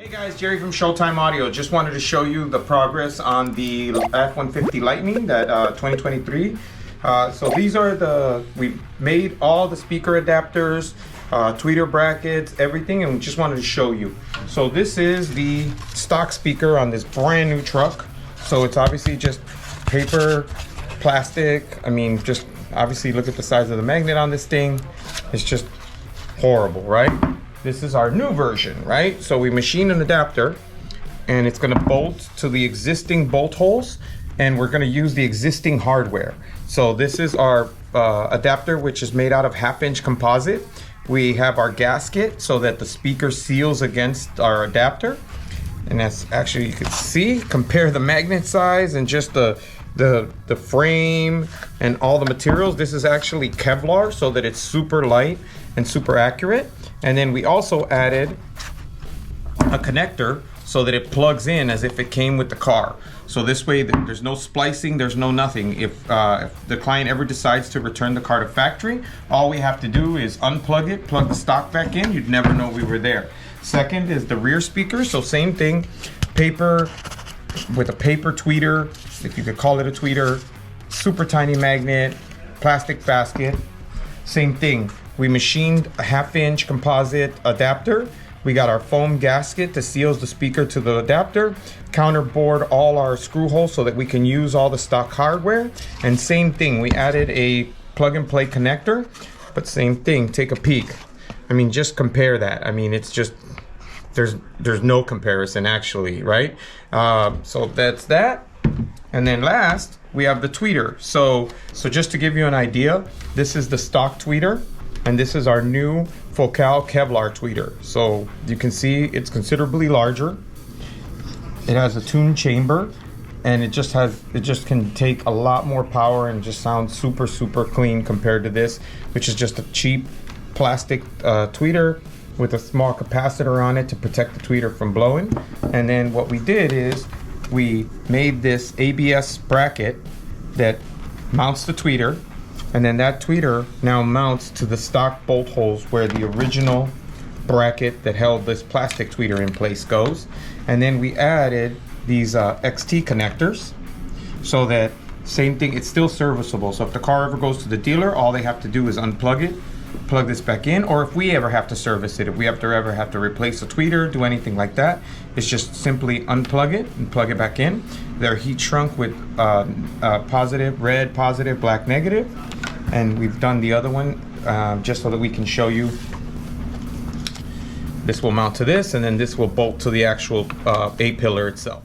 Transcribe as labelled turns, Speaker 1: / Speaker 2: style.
Speaker 1: Hey guys, Jerry from Showtime Audio. Just wanted to show you the progress on the F150 Lightning that 2023. So these are we made all the speaker adapters, tweeter brackets, everything, and we just wanted to show you. So this is the stock speaker on this brand new truck. So it's obviously just paper, plastic. I mean, just obviously look at the size of the magnet on this thing. It's just horrible, right? This is our new version, right? So we machine an adapter and it's gonna bolt to the existing bolt holes and we're gonna use the existing hardware. So this is our adapter, which is made out of 1/2-inch composite. We have our gasket so that the speaker seals against our adapter. And that's actually, you can see, compare the magnet size and just the frame and all the materials. This is actually Kevlar so that it's super light and super accurate. And then we also added a connector so that it plugs in as if it came with the car. So this way there's no splicing, there's no nothing. If the client ever decides to return the car to factory, all we have to do is unplug it, plug the stock back in, you'd never know we were there. Second is the rear speaker, so same thing, paper with a paper tweeter, if you could call it a tweeter, super tiny magnet, plastic basket, same thing. We machined a 1/2-inch composite adapter. We got our foam gasket that seals the speaker to the adapter, counterbored all our screw holes so that we can use all the stock hardware. And same thing, we added a plug and play connector, but same thing, take a peek. I mean, just compare that. I mean, it's just, there's no comparison actually, right? So that's that. And then last, we have the tweeter. So just to give you an idea, this is the stock tweeter. And this is our new Focal Kevlar tweeter. So you can see it's considerably larger. It has a tuned chamber and it just can take a lot more power and just sounds super clean compared to this, which is just a cheap plastic tweeter with a small capacitor on it to protect the tweeter from blowing. And then what we did is we made this ABS bracket that mounts the tweeter. And then that tweeter now mounts to the stock bolt holes where the original bracket that held this plastic tweeter in place goes. And then we added these XT connectors so that same thing, it's still serviceable. So if the car ever goes to the dealer, all they have to do is unplug it, plug this back in, or if we ever have to service it, if we ever have to replace a tweeter, do anything like that, it's just simply unplug it and plug it back in. They're heat shrunk with positive, red positive, black negative. And we've done the other one just so that we can show you. This will mount to this and then this will bolt to the actual A-pillar itself.